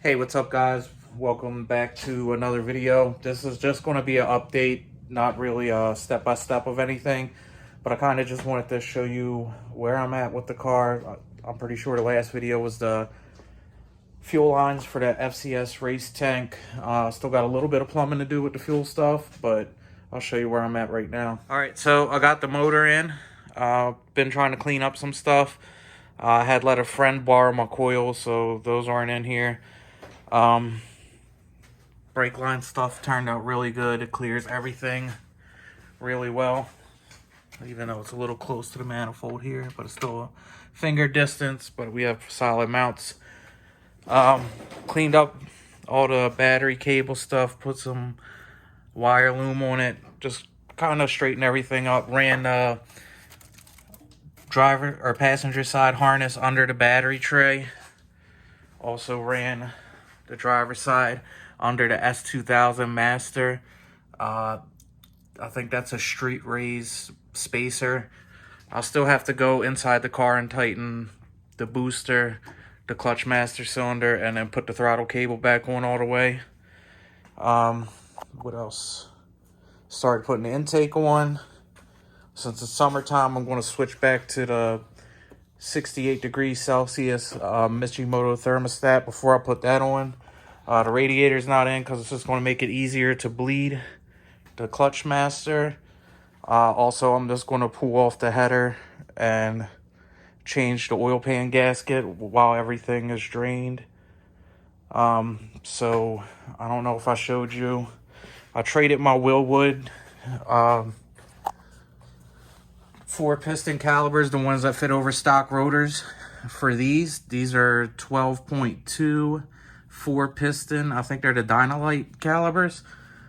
Hey, what's up guys? Welcome back to another video. This is just going to be an update, not really a step-by-step of anything, but I kind of just wanted to show you where I'm at with the car. I'm pretty sure the last video was the fuel lines for the FCS race tank. Still got a little bit of plumbing to do with the fuel stuff, but I'll show you where I'm at right now. Alright, so I got the motor in. Been trying to clean up some stuff. I had let a friend borrow my coils, so those aren't in here. Brake line stuff turned out really good. It clears everything really well, even though it's a little close to the manifold here, but it's still a finger distance, but we have solid mounts. Cleaned up all the battery cable stuff, put some wire loom on it, just kind of straightened everything up. Ran the driver or passenger side harness under the battery tray. Also ran the driver's side under the S2000 Master. I think that's a street raise spacer. I'll still have to go inside the car and tighten the booster, the clutch master cylinder, and then put the throttle cable back on all the way. What else? Started putting the intake on. Since it's summertime, I'm going to switch back to the 68 degrees Celsius Michimoto thermostat before I put that on. The radiator's not in because it's just going to make it easier to bleed the clutch master. Also, I'm just going to pull off the header and change the oil pan gasket while everything is drained. So I don't know if I showed you. I traded my Willwood 4-piston calibers, the ones that fit over stock rotors, for these. These are 12.2 4-piston. I think they're the Dynalite calibers.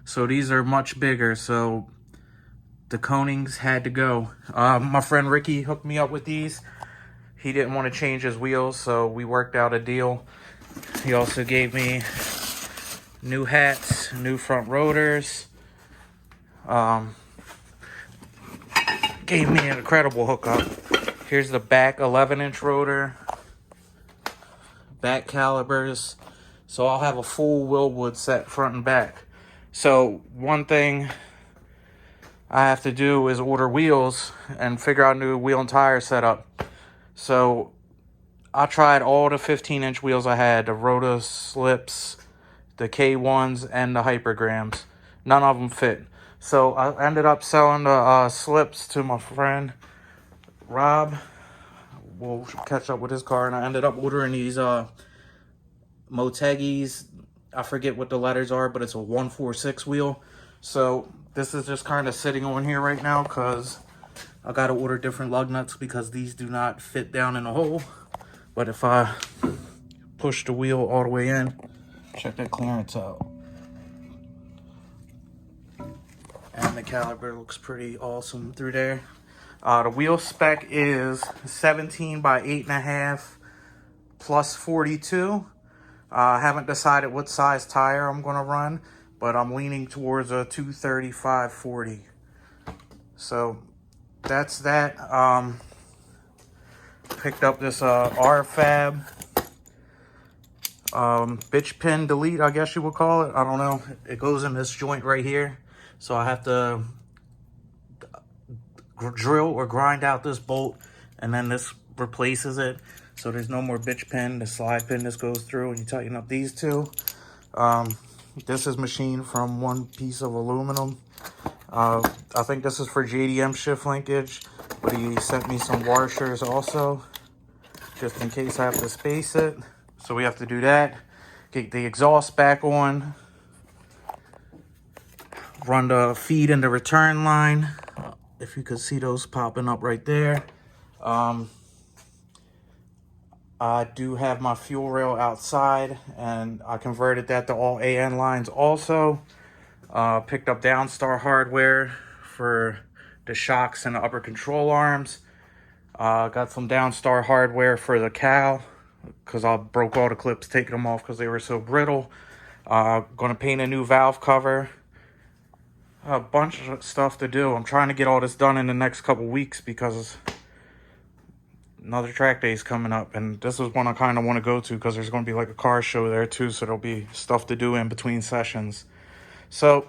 So these are much bigger. So the conings had to go. My friend Ricky hooked me up with these. He didn't want to change his wheels, so we worked out a deal. He also gave me new hats, new front rotors. Gave me an incredible hookup. Here's the back 11-inch rotor, back calibers. So I'll have a full Willwood set front and back. So one thing I have to do is order wheels and figure out a new wheel and tire setup. So I tried all the 15-inch wheels I had, the Rota Slips, the K1s, and the Hypergrams. None of them fit. So I ended up selling the slips to my friend Rob. We'll catch up with his car, and I ended up ordering these Motegis. I forget what the letters are, but it's a 146 wheel. So this is just kind of sitting on here right now because I got to order different lug nuts because these do not fit down in the hole. But if I push the wheel all the way in, check that clearance out. And the caliber looks pretty awesome through there. The wheel spec is 17 by 8.5 plus 42. I haven't decided what size tire I'm going to run, but I'm leaning towards a 235/40. So that's that. Picked up this RFab bitch pin delete, I guess you would call it. I don't know. It goes in this joint right here. So I have to drill or grind out this bolt, and then this replaces it. So there's no more bitch pin. The slide pin just goes through, and you tighten up these two. This is machined from one piece of aluminum. I think this is for JDM shift linkage, but he sent me some washers also, just in case I have to space it. So we have to do that. Get the exhaust back on. Run the feed and the return line. If you could see those popping up right there. I do have my fuel rail outside, and I converted that to all AN lines also. Picked up Downstar hardware for the shocks and the upper control arms. Got some Downstar hardware for the cowl because I broke all the clips taking them off because they were so brittle. Gonna paint a new valve cover. A bunch of stuff to do. I'm trying to get all this done in the next couple weeks because another track day is coming up, and this is one I kind of want to go to because there's going to be like a car show there too, so there'll be stuff to do in between sessions. So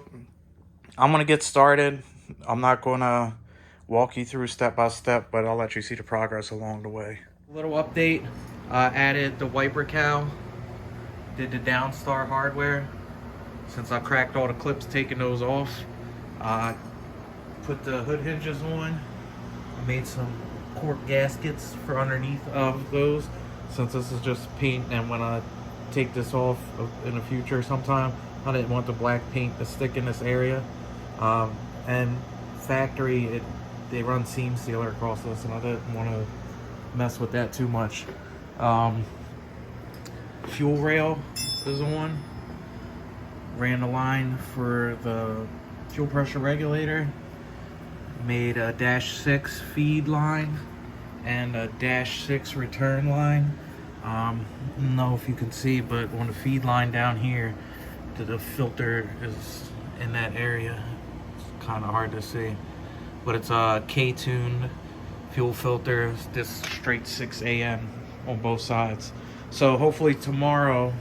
I'm going to get started. I'm not going to walk you through step by step, but I'll let you see the progress along the way. Little update, added the wiper cowl, did the Downstar hardware. Since I cracked all the clips, taking those off, put the hood hinges on. I made some cork gaskets for underneath of those, since this is just paint, and when I take this off in the future sometime, I didn't want the black paint to stick in this area. And factory, they run seam sealer across this, and I didn't want to mess with that too much. Fuel rail is on. Ran the line for the fuel pressure regulator. Made a -6 feed line and a -6 return line. I don't know if you can see, but on the feed line down here, the filter is in that area. It's kind of hard to see, but it's a K-tuned fuel filter. This straight 6 AM on both sides. So hopefully tomorrow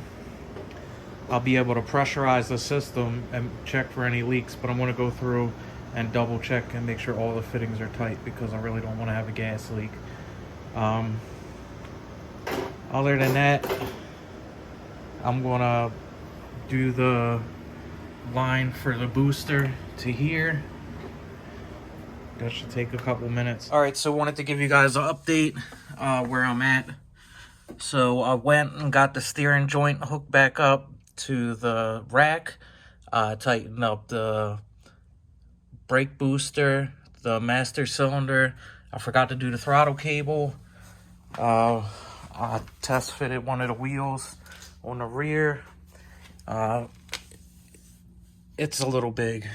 I'll be able to pressurize the system and check for any leaks, but I'm going to go through and double check and make sure all the fittings are tight, because I really don't want to have a gas leak. Other than that, I'm going to do the line for the booster to here. That should take a couple minutes. All right, so wanted to give you guys an update where I'm at. So I went and got the steering joint hooked back up to the rack, tightened up the brake booster, the master cylinder. I forgot to do the throttle cable. I test fitted one of the wheels on the rear. It's a little big.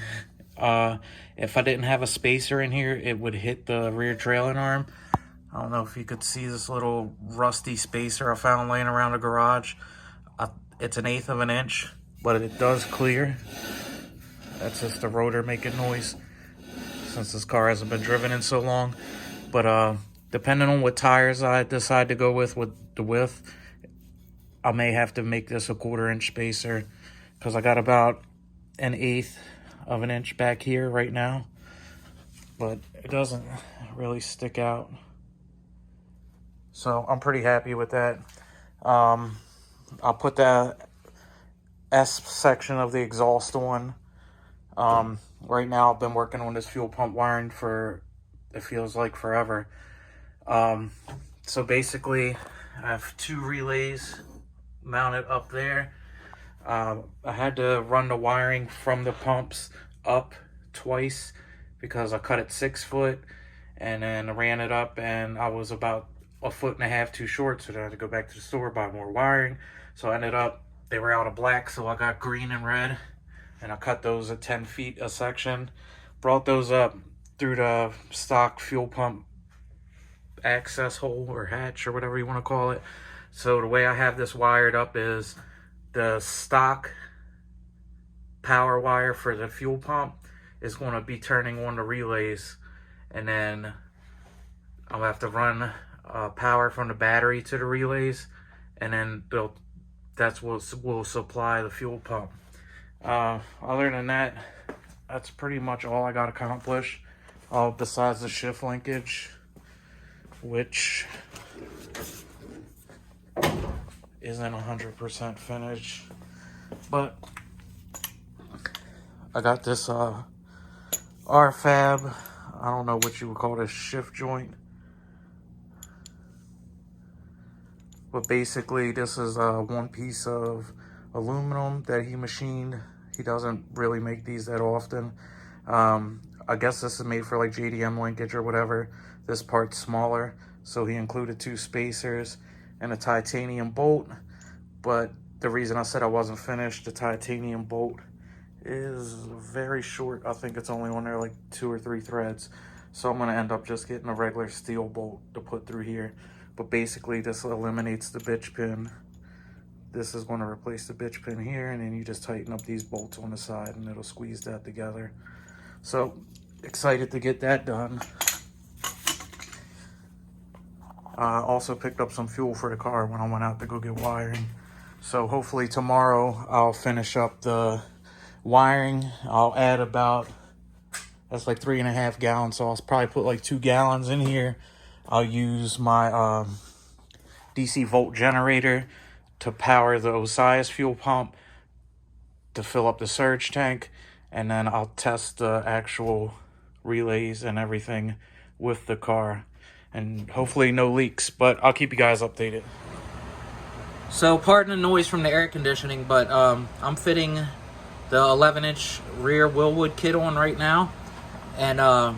If I didn't have a spacer in here, it would hit the rear trailing arm. I don't know if you could see this little rusty spacer I found laying around the garage. It's 1/8 of an inch, but it does clear. That's just the rotor making noise, since this car hasn't been driven in so long. But depending on what tires I decide to go with the width, I may have to make this a 1/4 inch spacer, because I got about 1/8 of an inch back here right now, but it doesn't really stick out. So I'm pretty happy with that. I'll put the S section of the exhaust on. Right now I've been working on this fuel pump wiring for, it feels like forever. So basically I have 2 relays mounted up there. I had to run the wiring from the pumps up twice because I cut it 6 foot and then ran it up, and I was about 1.5 feet too short, so I had to go back to the store, buy more wiring. So I ended up, they were out of black, so I got green and red, and I cut those at 10 feet a section. Brought those up through the stock fuel pump access hole or hatch or whatever you want to call it. So the way I have this wired up is the stock power wire for the fuel pump is going to be turning on the relays, and then I'll have to run power from the battery to the relays, and then that's what will supply the fuel pump. Other than that, that's pretty much all I got accomplished, besides the shift linkage, which isn't 100% finished, but I got this R-fab, I don't know what you would call this, shift joint. But basically, this is one piece of aluminum that he machined. He doesn't really make these that often. I guess this is made for like JDM linkage or whatever. This part's smaller, so he included 2 spacers and a titanium bolt. But the reason I said I wasn't finished, the titanium bolt is very short. I think it's only on there like 2 or 3 threads. So I'm gonna end up just getting a regular steel bolt to put through here. But basically this eliminates the bitch pin. This is going to replace the bitch pin here, and then you just tighten up these bolts on the side and it'll squeeze that together. So excited to get that done. Also picked up some fuel for the car when I went out to go get wiring. So hopefully tomorrow I'll finish up the wiring. I'll add about, that's like 3.5 gallons. So I'll probably put like 2 gallons in here. I'll use my DC volt generator to power the Osiris fuel pump to fill up the surge tank. And then I'll test the actual relays and everything with the car. And hopefully no leaks, but I'll keep you guys updated. So pardon the noise from the air conditioning, but I'm fitting the 11-inch rear Willwood kit on right now. And I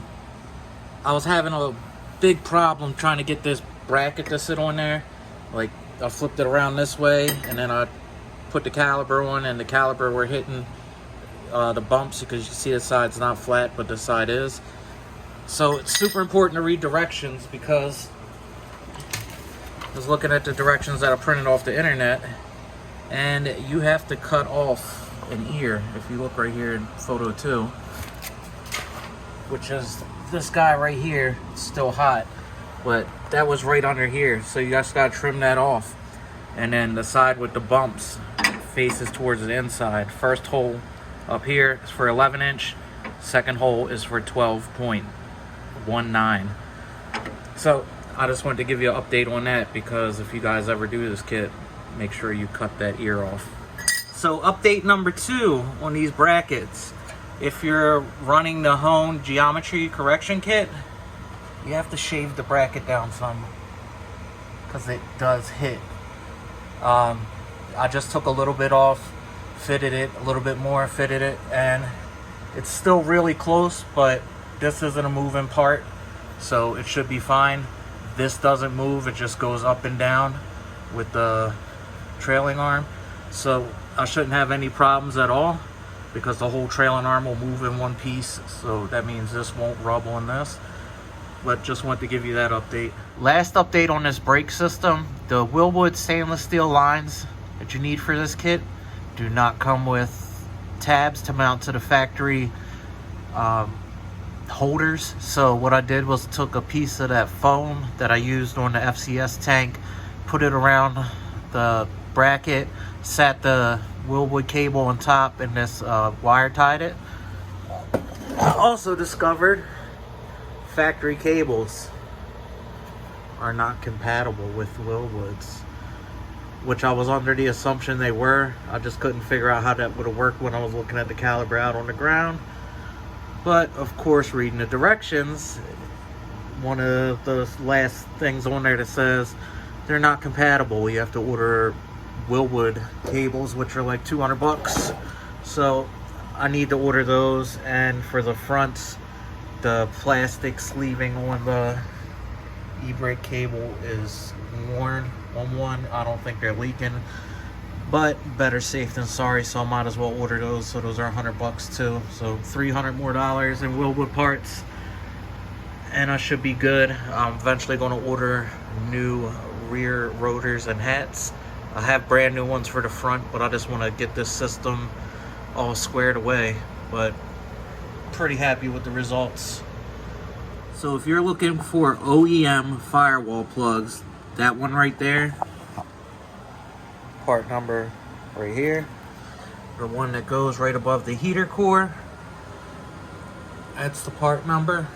was having a big problem trying to get this bracket to sit on there. Like, I flipped it around this way, and then I put the caliper on, and the caliper were hitting the bumps, because you see the side's not flat, but the side is. So it's super important to read directions, because I was looking at the directions that I printed off the internet, and you have to cut off an ear. If you look right here in photo 2, which is this guy right here, it's still hot, but that was right under here, so you just gotta trim that off. And then the side with the bumps faces towards the inside. First hole up here is for 11-inch, second hole is for 12.19. So I just wanted to give you an update on that, because if you guys ever do this kit, make sure you cut that ear off. So update number 2 on these brackets. If you're running the Hone geometry correction kit, you have to shave the bracket down some, because it does hit. I just took a little bit off, fitted it a little bit more, fitted it, and it's still really close, but this isn't a moving part, so it should be fine. This doesn't move, it just goes up and down with the trailing arm, so I shouldn't have any problems at all, because the whole trailing arm will move in one piece, so that means this won't rub on this. But just want to give you that update. Last update on this brake system: the Willwood stainless steel lines that you need for this kit do not come with tabs to mount to the factory holders. So what I did was took a piece of that foam that I used on the FCS tank, put it around the bracket, sat the Willwood cable on top, and this wire tied it. I also discovered factory cables are not compatible with Willwoods, which I was under the assumption they were. I just couldn't figure out how that would have worked when I was looking at the caliber out on the ground. But of course, reading the directions, one of the last things on there that says they're not compatible. You have to order Willwood cables, which are like 200 bucks. So I need to order those. And for the fronts, the plastic sleeving on the e-brake cable is worn on one. I don't think they're leaking, but better safe than sorry, so I might as well order those. So those are 100 bucks too, so $300 more in Willwood parts, and I should be good. I'm eventually going to order new rear rotors and hats. I have brand new ones for the front, but I just want to get this system all squared away. But pretty happy with the results. So if you're looking for OEM firewall plugs, that one right there, part number right here, the one that goes right above the heater core, that's the part number.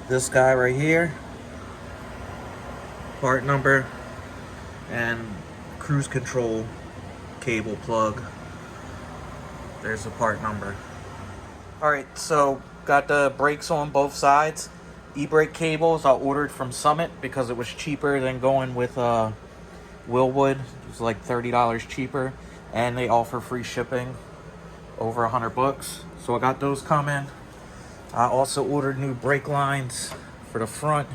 This guy right here, part number, and cruise control cable plug, there's the part number. Alright, so got the brakes on both sides. E-brake cables I ordered from Summit because it was cheaper than going with Willwood. It was like $30 cheaper, and they offer free shipping over 100 bucks. So I got those coming. I also ordered new brake lines for the front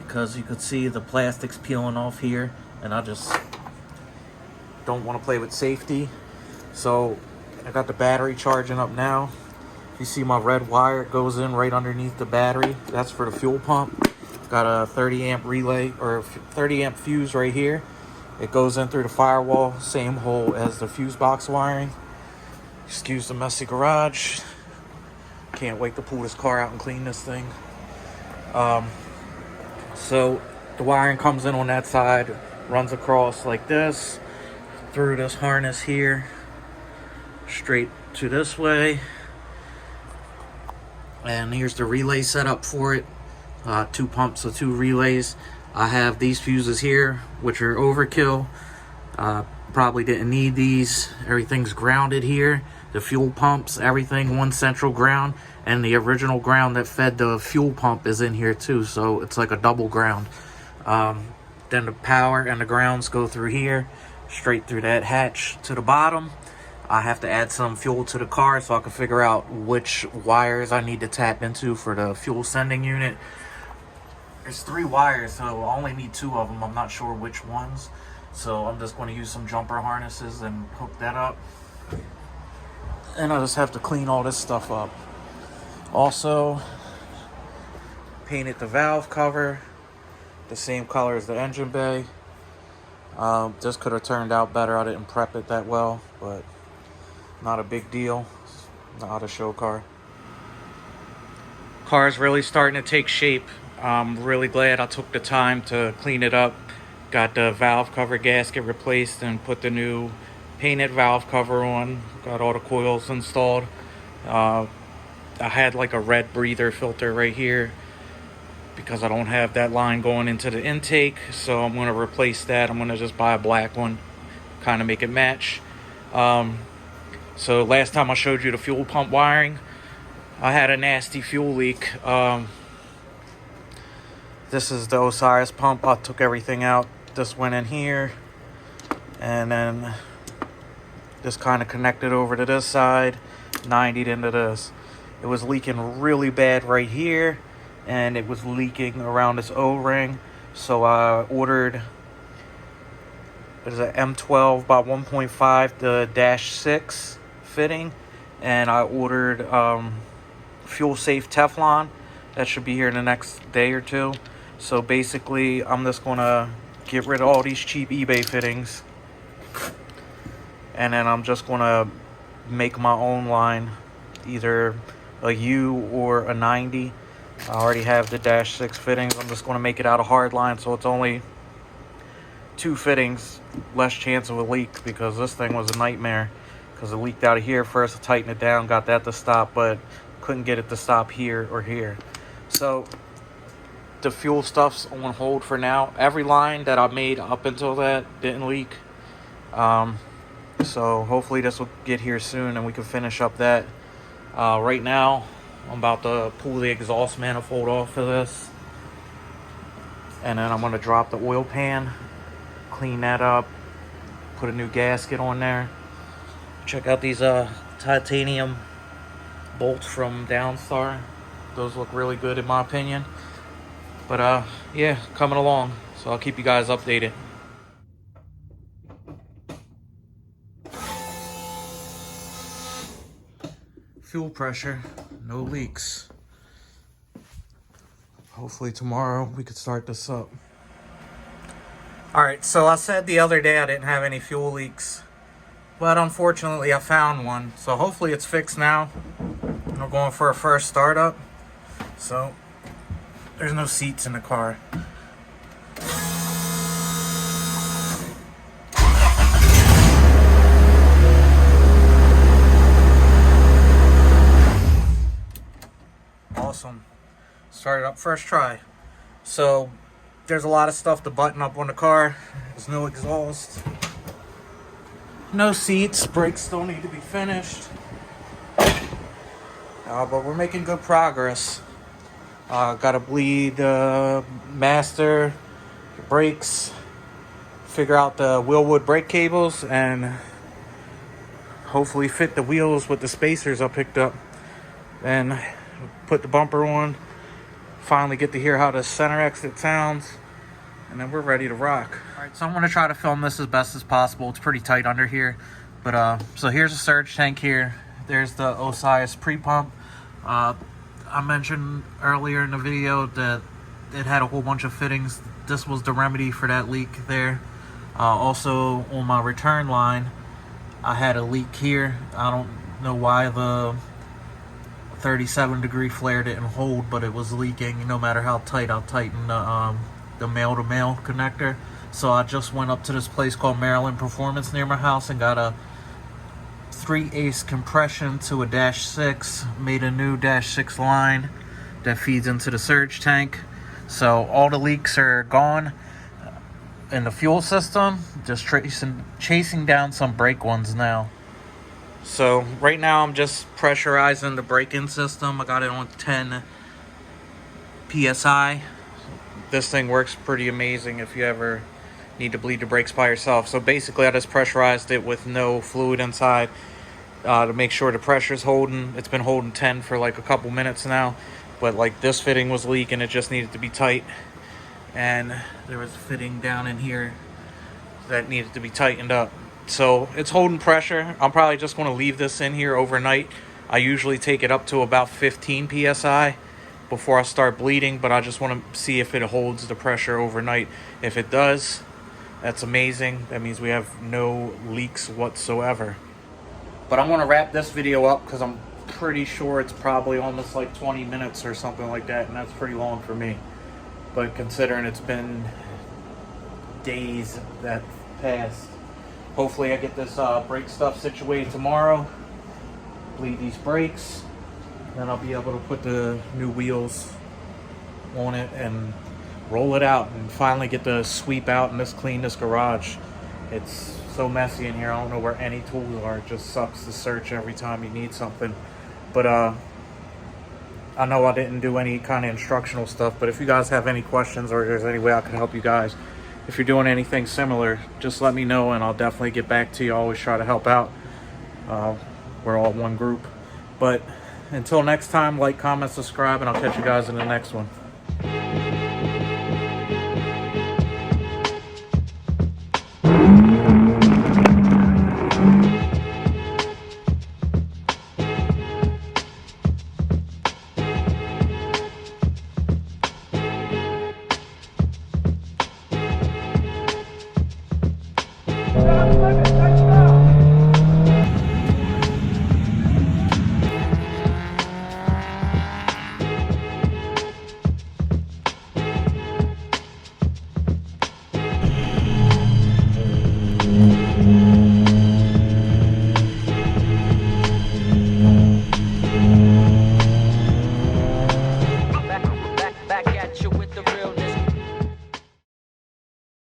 because you could see the plastics peeling off here, and I just don't want to play with safety. So I got the battery charging up now. You see my red wire goes in right underneath the battery. That's for the fuel pump. Got a 30 amp relay or 30 amp fuse right here. It goes in through the firewall, same hole as the fuse box wiring. Excuse the messy garage. Can't wait to pull this car out and clean this thing. So the wiring comes in on that side, runs across like this, through this harness here, straight to this way. And here's the relay setup for it. 2 pumps, so 2 relays. I have these fuses here, which are overkill. Probably didn't need these. Everything's grounded here. The fuel pumps, everything, one central ground. And the original ground that fed the fuel pump is in here too, so it's like a double ground. Then the power and the grounds go through here, straight through that hatch to the bottom. I have to add some fuel to the car so I can figure out which wires I need to tap into for the fuel sending unit. There's 3 wires, so I only need 2 of them. I'm not sure which ones. So I'm just going to use some jumper harnesses and hook that up. And I just have to clean all this stuff up. Also, painted the valve cover the same color as the engine bay. This could have turned out better. I didn't prep it that well, but not a big deal. It's not a show car. Car's really starting to take shape. I'm really glad I took the time to clean it up. Got the valve cover gasket replaced and put the new painted valve cover on. Got all the coils installed. I had like a red breather filter right here because I don't have that line going into the intake, so I'm going to replace that. I'm going to just buy a black one, kind of make it match. So last time I showed you the fuel pump wiring, I had a nasty fuel leak. This is the Osiris pump. I took everything out. This went in here, and then this kind of connected over to this side, 90'd into this. It was leaking really bad right here, and it was leaking around this O-ring. So I ordered, it is an M12 by 1.5, the -6 fitting, and I ordered fuel safe Teflon. That should be here in the next day or 2. So basically, I'm just gonna get rid of all these cheap eBay fittings, and then I'm just gonna make my own line, either a U or a 90. I already have the -6 fittings. I'm just gonna make it out of hard line, so it's only 2 fittings, less chance of a leak, because this thing was a nightmare because it leaked out of here first. I tightened it down, got that to stop, but couldn't get it to stop here or here. So the fuel stuff's on hold for now. Every line that I made up until that didn't leak. So hopefully this will get here soon and we can finish up that. Right now, I'm about to pull the exhaust manifold off of this. And then I'm going to drop the oil pan, clean that up, put a new gasket on there. Check out these titanium bolts from Downstar. Those look really good in my opinion. But yeah, coming along. So I'll keep you guys updated. Fuel pressure, no leaks. Hopefully tomorrow we could start this up. Alright, so I said the other day I didn't have any fuel leaks, but unfortunately I found one. So hopefully it's fixed now. We're going for a first startup. So there's no seats in the car. Awesome. Started up first try. So there's a lot of stuff to button up on the car. There's no exhaust, no seats, brakes still need to be finished. But we're making good progress. Gotta bleed the master, the brakes, figure out the wheelwood brake cables, and hopefully fit the wheels with the spacers I picked up. Then put the bumper on, finally get to hear how the center exit sounds, and then we're ready to rock. Alright, so I'm gonna try to film this as best as possible. It's pretty tight under here. But so here's a surge tank here. There's the Osiris pre-pump. I mentioned earlier in the video that it had a whole bunch of fittings. This was the remedy for that leak there. Also on my return line, I had a leak here. I don't know why the 37-degree flare didn't hold, but it was leaking. No matter how tight, I'll tighten the male-to-male connector. So I just went up to this place called Maryland Performance near my house and got a 3/8 compression to a -6, made a new -6 line that feeds into the surge tank. So all the leaks are gone in the fuel system, just chasing down some brake ones now. So right now I'm just pressurizing the braking system. I got it on 10 PSI. This thing works pretty amazing if you ever need to bleed the brakes by yourself. So basically I just pressurized it with no fluid inside to make sure the pressure's holding. It's been holding 10 for like a couple minutes now, but like this fitting was leaking. It just needed to be tight, and there was a fitting down in here that needed to be tightened up. So it's holding pressure. I'm probably just going to leave this in here overnight. I usually take it up to about 15 PSI before I start bleeding, but I just want to see if it holds the pressure overnight. If it does, that's amazing. That means we have no leaks whatsoever. But I'm going to wrap this video up because I'm pretty sure it's probably almost like 20 minutes or something like that, and that's pretty long for me. But considering it's been days that passed, hopefully I get this brake stuff situated tomorrow, bleed these brakes, then I'll be able to put the new wheels on it and roll it out and finally get to sweep out and just clean this garage. It's so messy in here. I don't know where any tools are. It just sucks to search every time you need something. But I know I didn't do any kind of instructional stuff, but if you guys have any questions or there's any way I can help you guys, if you're doing anything similar, just let me know and I'll definitely get back to you. I always try to help out. We're all one group. But until next time, like, comment, subscribe, and I'll catch you guys in the next one.